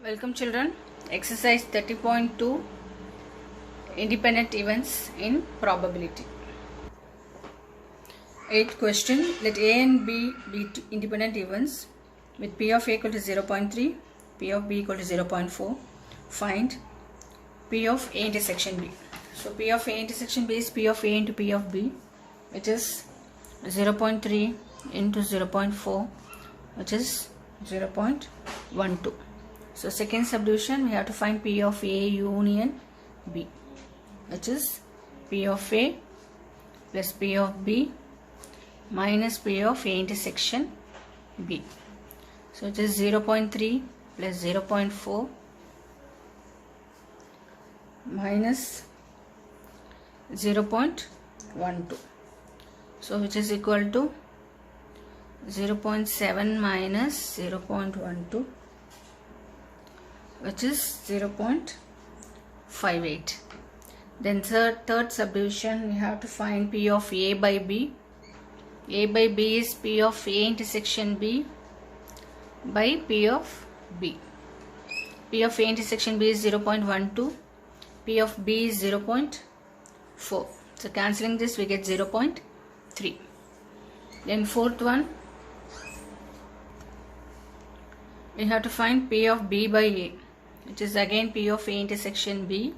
Welcome children. Exercise 30.2 Independent events in probability. 8th question. Let A and B be independent events with P of A equal to 0.3, P of B equal to 0.4. Find P of A intersection B. So P of A intersection B is P of A into P of B, which is 0.3 into 0.4, which is 0.12. So second subdivision, we have to find P of A union B, which is P of A plus P of B minus P of A intersection B. So it is 0.3 plus 0.4 minus 0.12. So which is equal to 0.7 minus 0.12, which is 0.58. Then third subdivision, we have to find P of A by B. A by B is P of A intersection B by P of B. P of A intersection B is 0.12. P of B is 0.4. So cancelling this, we get 0.3. Then fourth one, we have to find P of B by A, which is again P of A intersection B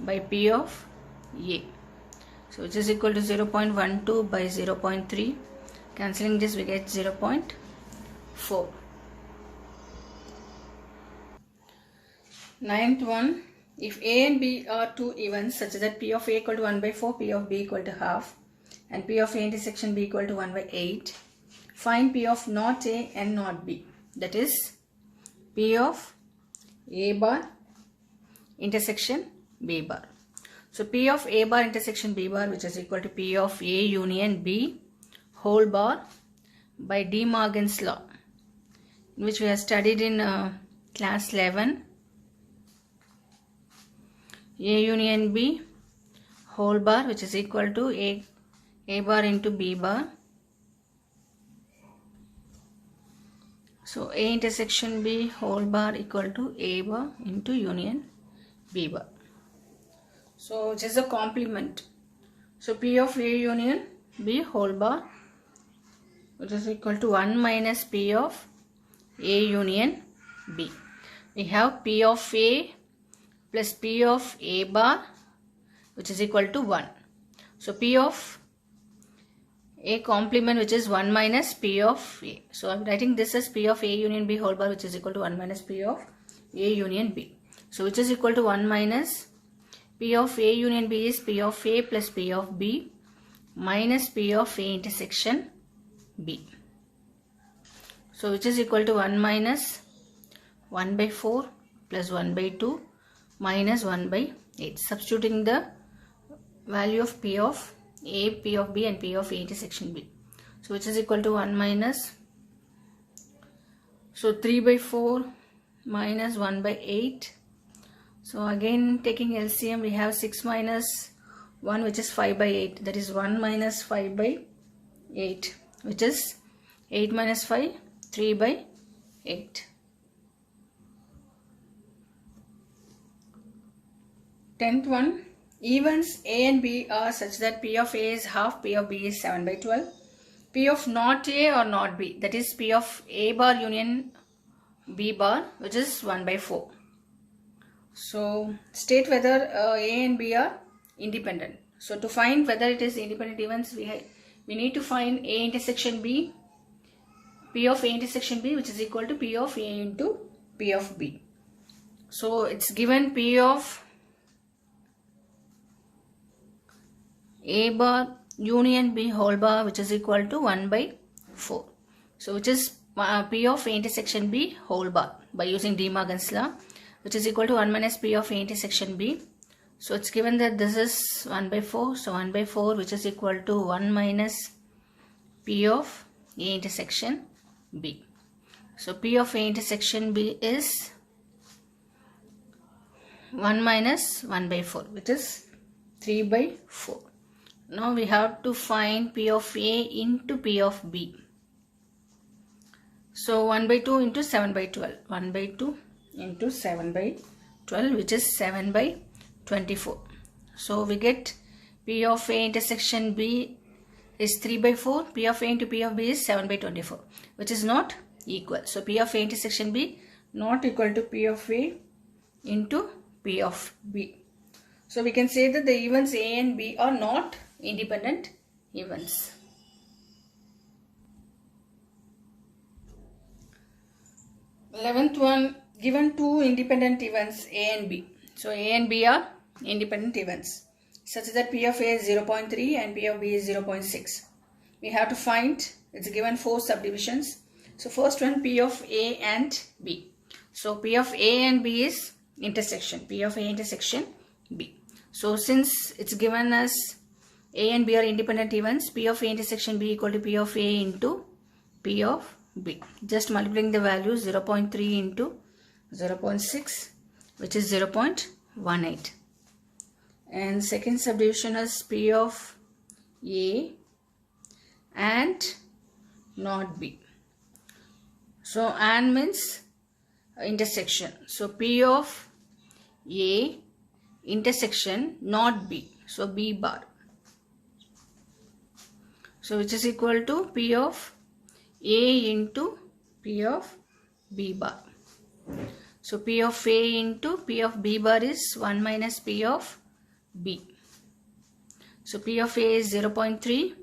by P of A. So which is equal to 0.12 by 0.3. Cancelling this, we get 0.4. Ninth one, if A and B are two events such that P of A equal to 1 by 4, P of B equal to half, and P of A intersection B equal to 1 by 8, find P of not A and not B. That is P of A bar intersection B bar. So P of A bar intersection B bar, which is equal to P of A union B whole bar by De Morgan's law, which we have studied in class 11. A union B whole bar, which is equal to A bar into B bar. So A intersection B whole bar equal to A bar into union B bar. So just a complement. So P of A union B whole bar, which is equal to 1 minus P of A union B. We have P of A plus P of A bar, which is equal to 1. So P of A complement, which is 1 minus P of A. So I am writing this as P of A union B whole bar, which is equal to 1 minus P of A union B. So which is equal to 1 minus P of A union B is P of A plus P of B minus P of A intersection B. So which is equal to 1 minus 1 by 4 plus 1 by 2 minus 1 by 8. Substituting the value of P of A, P of B and P of A intersection B. So which is equal to 1 minus, so 3 by 4 minus 1 by 8. So again taking LCM, we have 6 minus 1, which is 5 by 8. That is 1 minus 5 by 8, which is 8 minus 5, 3 by 8. 10th one, events A and B are such that P of A is half, P of B is 7 by 12. P of not A or not B, that is P of A bar union B bar, which is 1 by 4. So state whether A and B are independent. So to find whether it is independent events, we need to find A intersection B, P of A intersection B, which is equal to P of A into P of B. So it's given P of A bar union B whole bar, which is equal to 1 by 4. So which is P of A intersection B whole bar by using De Morgan's law, which is equal to 1 minus P of A intersection B. So it's given that this is 1 by 4. So 1 by 4, which is equal to 1 minus P of A intersection B. So P of A intersection B is 1 minus 1 by 4, which is 3 by 4. Now we have to find P of A into P of B. So 1 by 2 into 7 by 12. 1 by 2 into 7 by 12, which is 7 by 24. So we get P of A intersection B is 3 by 4. P of A into P of B is 7 by 24, which is not equal. So P of A intersection B not equal to P of A into P of B. So we can say that the events A and B are not independent events. 11th one, given two independent events A and B. So A and B are independent events such that P of A is 0.3 and P of B is 0.6. We have to find, it's given 4 subdivisions. So first one, P of A and B. So P of A and B is intersection, P of A intersection B. So since it's given as A and B are independent events, P of A intersection B equal to P of A into P of B. Just multiplying the values, 0.3 into 0.6, which is 0.18. And second subdivision is P of A and not B. So and means intersection. So P of A intersection not B. So B bar. So which is equal to P of A into P of B bar. So P of A into P of B bar is 1 minus P of B. So P of A is 0.3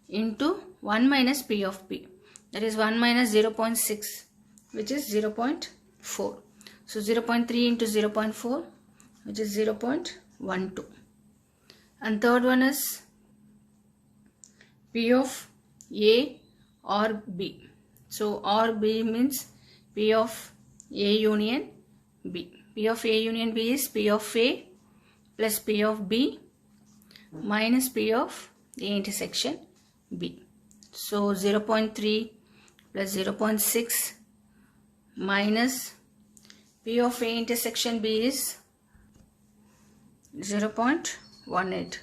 into 1 minus P of B. That is 1 minus 0.6, which is 0.4. So 0.3 into 0.4, which is 0.12. And third one is P of A or B. So or B means P of A union B. P of A union B is P of A plus P of B minus P of A intersection B. So 0.3 plus 0.6 minus P of A intersection B is 0.18.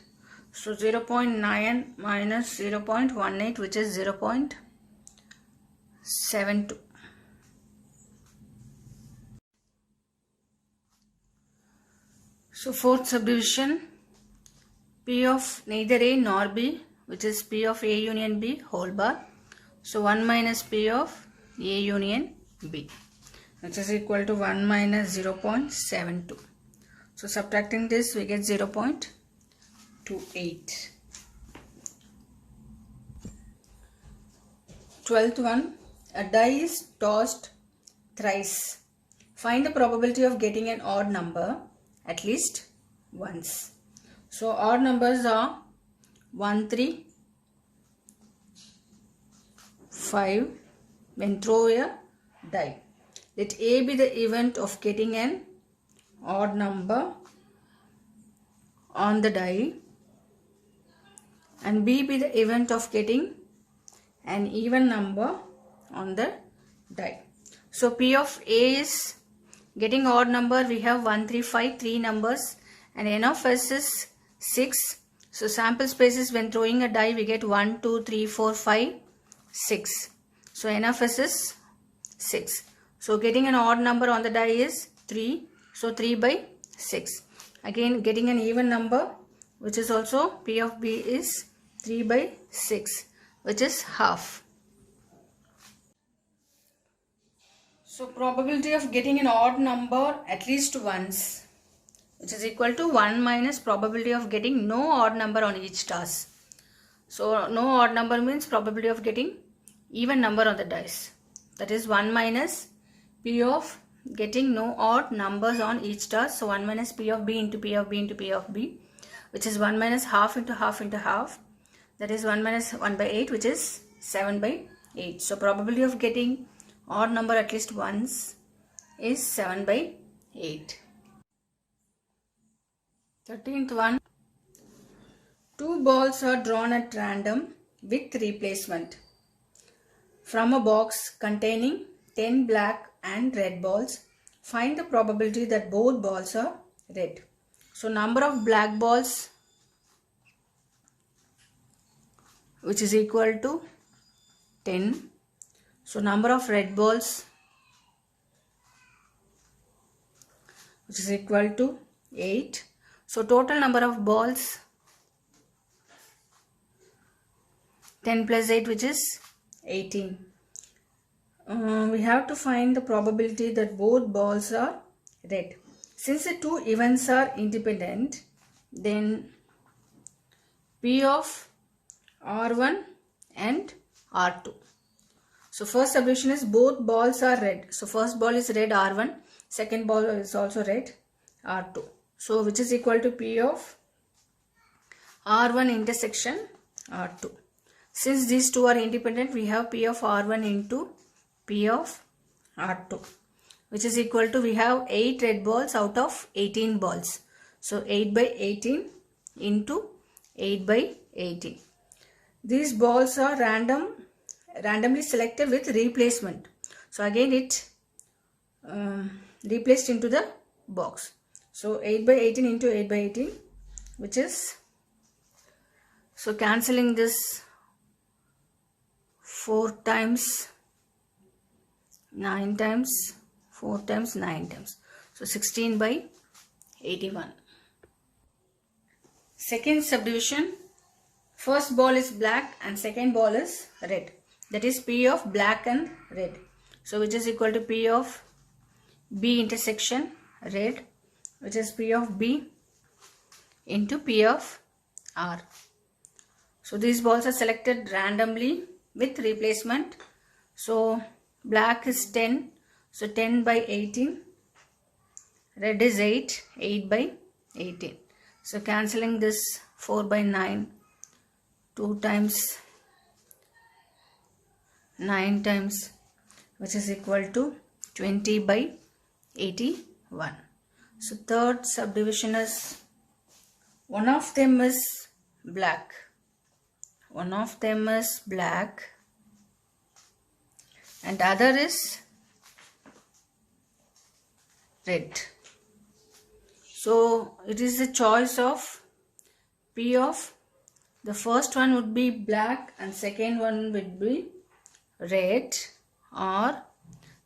So 0.9 minus 0.18, which is 0.72. So fourth subdivision, P of neither A nor B, which is P of A union B whole bar. So 1 minus P of A union B, which is equal to 1 minus 0.72. So subtracting this, we get 0.28. 12th one, a die is tossed thrice. Find the probability of getting an odd number at least once. So odd numbers are 1, 3, 5. When throw a die, let A be the event of getting an odd number on the die and B be the event of getting an even number on the die. So P of A is getting odd number. We have 1, 3, 5, 3 numbers, and N of S is 6. So sample spaces when throwing a die, we get 1, 2, 3, 4, 5, 6. So N of S is 6. So getting an odd number on the die is 3. So 3 by 6. Again getting an even number, which is also P of B is 3 by 6, which is half. So probability of getting an odd number at least once, which is equal to 1 minus probability of getting no odd number on each toss. So no odd number means probability of getting even number on the dice. That is 1 minus P of getting no odd numbers on each toss. So 1 minus P of B into P of B into P of B, which is 1 minus half into half into half. That is 1 minus 1 by 8, which is 7 by 8. So probability of getting odd number at least once is 7 by 8. 13th one, 2 balls are drawn at random with replacement from a box containing 10 black and red balls. Find the probability that both balls are red. So number of black balls, which is equal to 10. So number of red balls, which is equal to 8. So total number of balls 10 plus 8, which is 18. We have to find the probability that both balls are red. Since the two events are independent, then P of R1 and R2. So first solution is both balls are red. So first ball is red R1, second ball is also red R2. So which is equal to P of R1 intersection R2. Since these two are independent, we have P of R1 into P of R2, which is equal to, we have 8 red balls out of 18 balls. So 8 by 18 into 8 by 18. These balls are randomly selected with replacement. So again it replaced into the box. So 8 by 18 into 8 by 18, which is, so cancelling this 4 times 9 times 4 times 9 times. So 16 by 81. Second subdivision, first ball is black and second ball is red. That is P of black and red. So which is equal to P of B intersection red, which is P of B into P of R. So these balls are selected randomly with replacement. So black is 10, so 10 by 18. Red is 8, 8 by 18. So cancelling this 4 by 9, 2 times 9 times, which is equal to 20 by 81. So third subdivision is, one of them is black. One of them is black and other is red. So it is the choice of P of, the first one would be black and second one would be red, or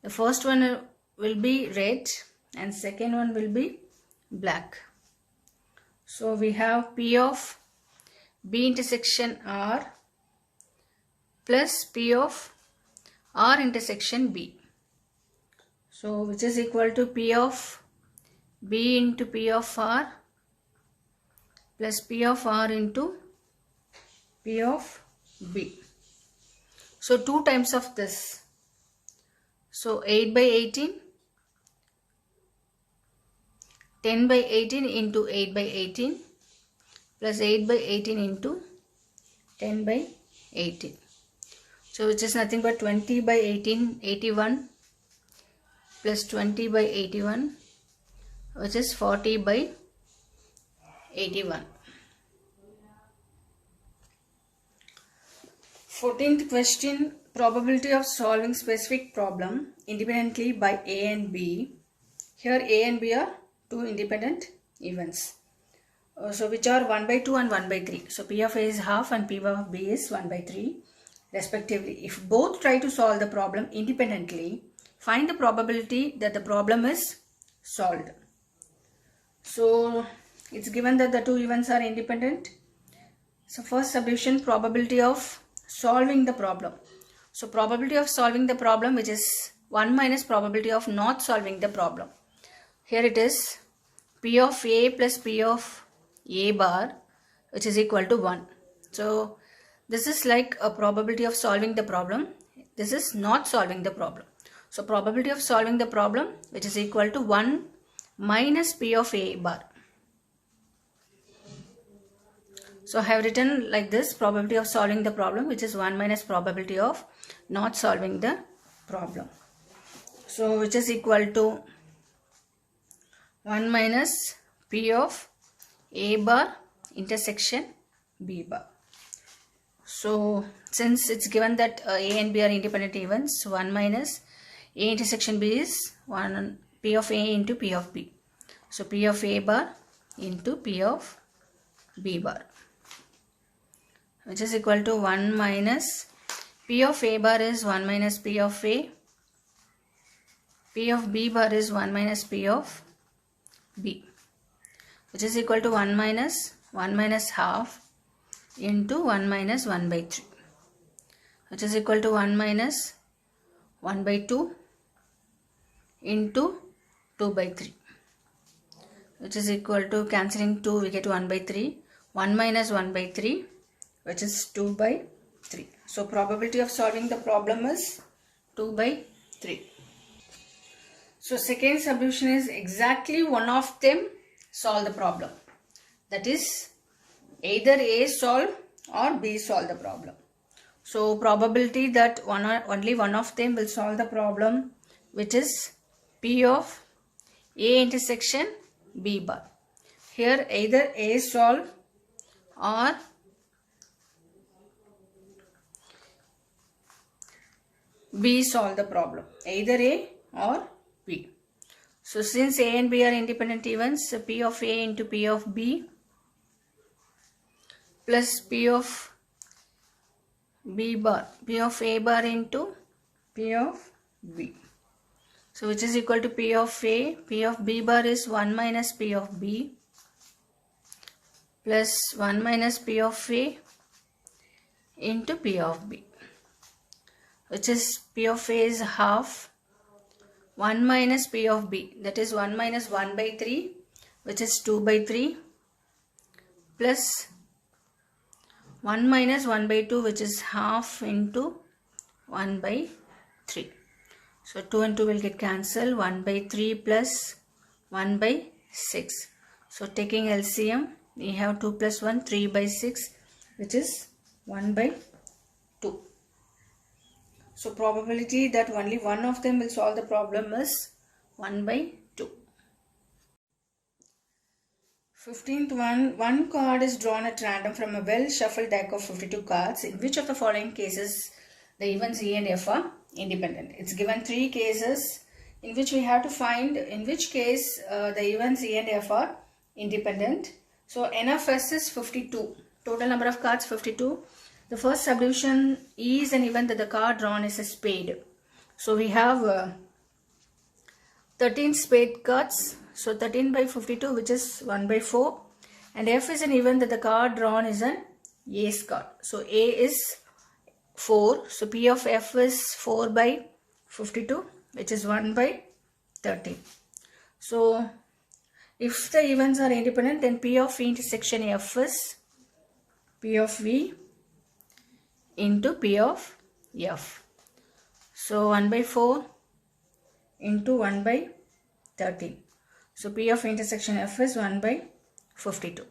the first one will be red and second one will be black. So we have P of B intersection R plus P of R intersection B. So which is equal to P of B into P of R plus P of R into P of B. So 2 times of this. So 8 by 18, 10 by 18 into 8 by 18 plus 8 by 18 into 10 by 18. So which is nothing but 20 by 18, 81 plus 20 by 81, which is 40 by 81. 14th question, probability of solving specific problem independently by A and B. Here A and B are two independent events. So which are 1 by 2 and 1 by 3. So P of A is half and P of B is 1 by 3 respectively. If both try to solve the problem independently, find the probability that the problem is solved. So it's given that the two events are independent. So first subdivision, probability of solving the problem. So probability of solving the problem, which is 1 minus probability of not solving the problem. Here it is P of A plus P of A bar, which is equal to 1. So this is like a probability of solving the problem. This is not solving the problem. So probability of solving the problem, which is equal to 1 minus P of A bar. So I have written like this, probability of solving the problem, which is 1 minus probability of not solving the problem. So which is equal to 1 minus P of A bar intersection B bar. So since it's given that A and B are independent events, 1 minus A intersection B is 1 P of A into P of B. So P of A bar into P of B bar, which is equal to 1 minus P of A bar is 1 minus P of A, P of B bar is 1 minus P of B, which is equal to 1 minus half into 1 minus 1 by 3, which is equal to 1 minus 1 by 2 into 2 by 3, which is equal to, cancelling 2 we get 1 by 3, 1 minus 1 by 3, which is 2 by 3. So probability of solving the problem is 2 by 3. So second solution is exactly one of them solve the problem. That is either A solve or B solve the problem. So probability that only one of them will solve the problem, which is P of A intersection B bar. Here either A solve or B solve the problem. Either A or B. So since A and B are independent events, P of A into P of B plus P of B bar, P of A bar into P of B. So which is equal to P of A, P of B bar is 1 minus P of B plus 1 minus P of A into P of B, which is P of A is half 1 minus P of B, that is 1 minus 1 by 3, which is 2 by 3, plus 1 minus 1 by 2, which is half into 1 by 3. So 2 and 2 will get cancelled, 1 by 3 plus 1 by 6. So taking LCM, we have 2 plus 1, 3 by 6, which is 1 by 2. So probability that only one of them will solve the problem is 1 by 2. 15th one card is drawn at random from a well shuffled deck of 52 cards. In which of the following cases the events E and F are independent? It's given 3 cases in which we have to find in which case the events E and F are independent. So N of S is 52. Total number of cards 52. The first solution is an event that the card drawn is a spade. So we have 13 spade cards. So 13 by 52, which is 1 by 4. And F is an event that the card drawn is an ace card. So A is 4. So P of F is 4 by 52, which is 1 by 13. So if the events are independent, then P of V intersection F is P of V into P of F. So 1 by 4 into 1 by 13. So P of intersection F is 1 by 52.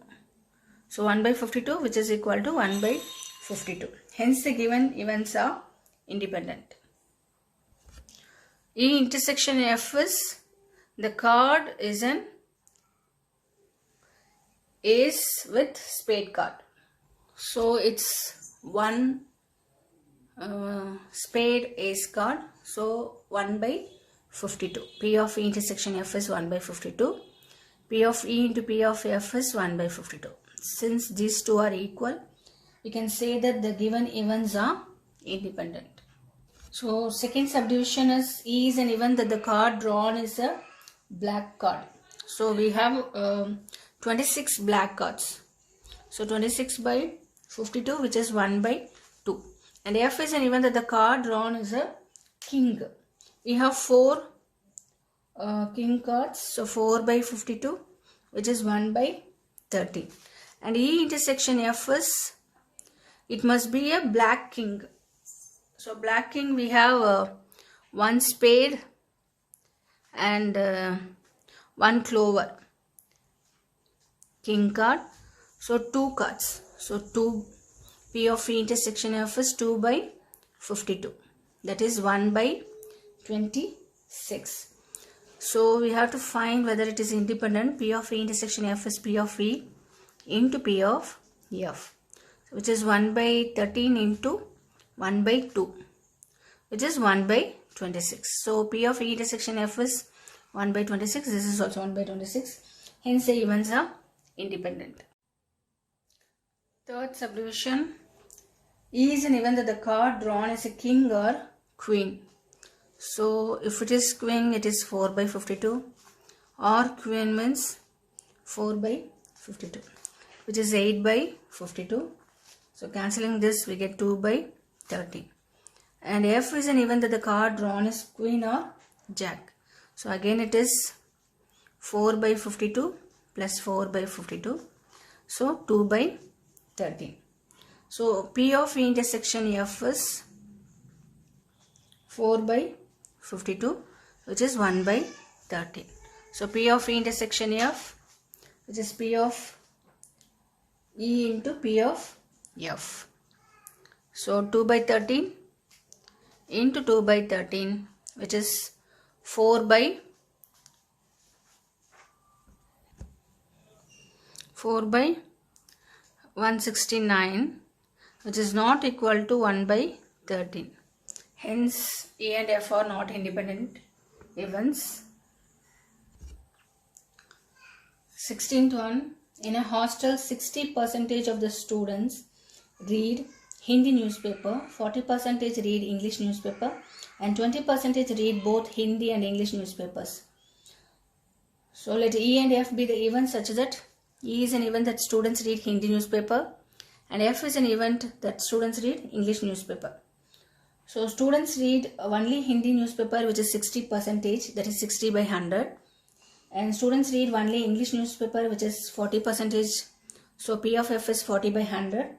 So 1 by 52, which is equal to 1 by 52. Hence the given events are independent. E intersection F is, the card is an ace with spade card. So it's one spade ace card. So 1 by 52. P of E intersection F is 1 by 52. P of E into P of F is 1 by 52. Since these two are equal, we can say that the given events are independent. So second subdivision is E is an event that the card drawn is a black card. So we have 26 black cards. So 26 by 52, which is 1 by 2. And F is an event that the card drawn is a king. We have 4 king cards. So 4 by 52, which is 1 by 13. And E intersection F is, it must be a black king. So black king, we have 1 spade and 1 clover king card. So 2 cards. So 2 P of E intersection F is 2 by 52. That is 1 by 26. So we have to find whether it is independent. P of E intersection F is P of E into P of F, which is 1 by 13 into 1 by 2, which is 1 by 26. So P of E intersection F is 1 by 26. This is also 1 by 26. Hence the events are independent. Third subdivision, E is an event that the card drawn is a king or queen. So if it is queen, it is 4 by 52. or Qn means 4 by 52, which is 8 by 52. So cancelling this, we get 2 by 13. And F is an event that the card drawn is Queen or Jack. So again it is 4 by 52 plus 4 by 52. So 2 by 13. So P of E intersection F is 4 by 52, which is 1 by 13. So P of E intersection F, which is P of E into P of F. So 2 by 13 into 2 by 13, which is 4 by 169, which is not equal to 1 by 13. Hence, E and F are not independent events. 16th one. In a hostel, 60% of the students read Hindi newspaper, 40% read English newspaper, and 20% read both Hindi and English newspapers. So let E and F be the events such that E is an event that students read Hindi newspaper and F is an event that students read English newspaper. So students read only Hindi newspaper, which is 60%, that is 60 by 100. And students read only English newspaper, which is 40%. So P of F is 40 by 100.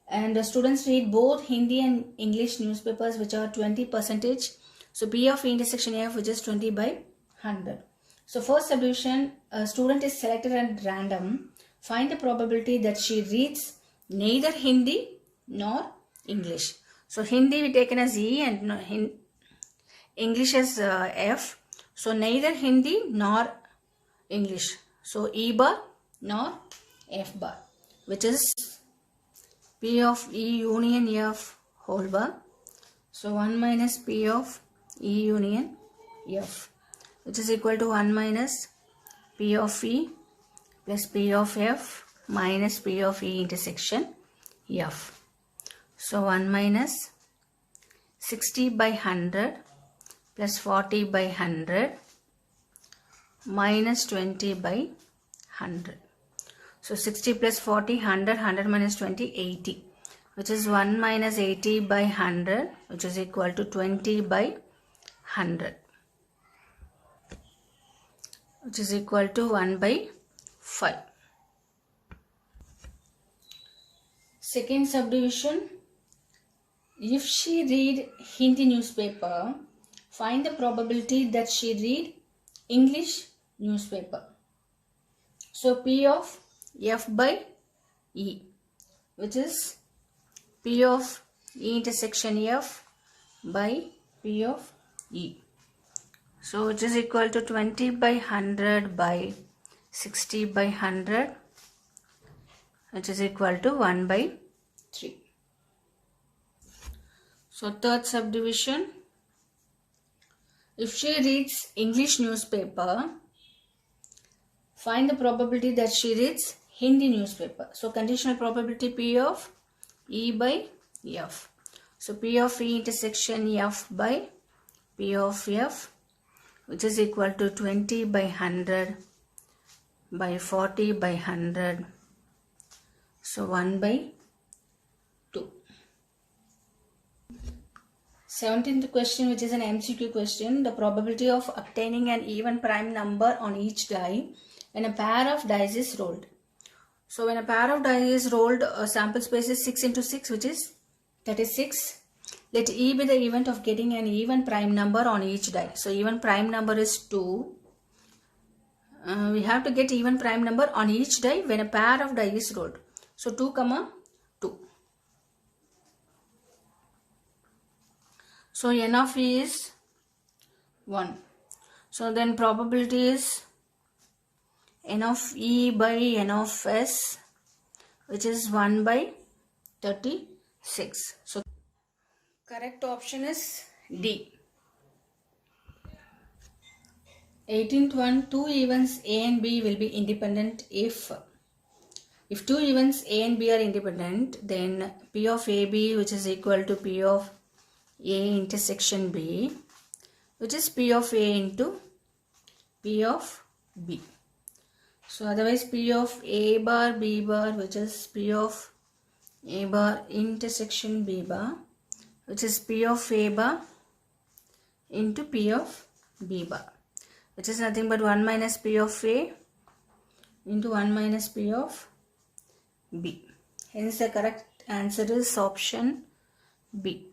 And the students read both Hindi and English newspapers, which are 20%. So P of E intersection F, which is 20 by 100. So first subdivision, a student is selected at random. Find the probability that she reads neither Hindi nor English. So Hindi we taken as E and English as F. So neither Hindi nor English. So E bar nor F bar, which is P of E union F whole bar. So 1 minus P of E union F, which is equal to 1 minus P of E plus P of F minus P of E intersection F. So 1 minus 60 by 100 plus 40 by 100 minus 20 by 100. So 60 plus 40, 100, 100 minus 20, 80, which is 1 minus 80 by 100, which is equal to 20 by 100, which is equal to 1 by 5. Second subdivision, if she read Hindi newspaper, find the probability that she read English newspaper. So P of F by E, which is P of E intersection F by P of E. So which is equal to 20 by 100 by 60 by 100, which is equal to 1 by 3. So third subdivision, if she reads English newspaper, find the probability that she reads Hindi newspaper. So conditional probability P of E by F. So P of E intersection F by P of F, which is equal to 20 by 100 by 40 by 100. So 1 by 2. 17th question, which is an MCQ question. The probability of obtaining an even prime number on each die when a pair of dice is rolled. So when a pair of dice is rolled, sample space is 6 into 6, which is 36. Let E be the event of getting an even prime number on each die. So even prime number is 2. We have to get even prime number on each die when a pair of die is rolled. So 2, 2. So N of E is 1. So then probability is N of E by N of S, which is 1 by 36. So correct option is D. 18th one, two events A and B will be independent if two events A and B are independent, then P of AB, which is equal to P of A intersection B, which is P of A into P of B. So otherwise P of A bar B bar, which is P of A bar intersection B bar, which is P of A bar into P of B bar, which is nothing but 1 minus P of A into 1 minus P of B. Hence the correct answer is option B.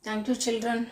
Thank you, children.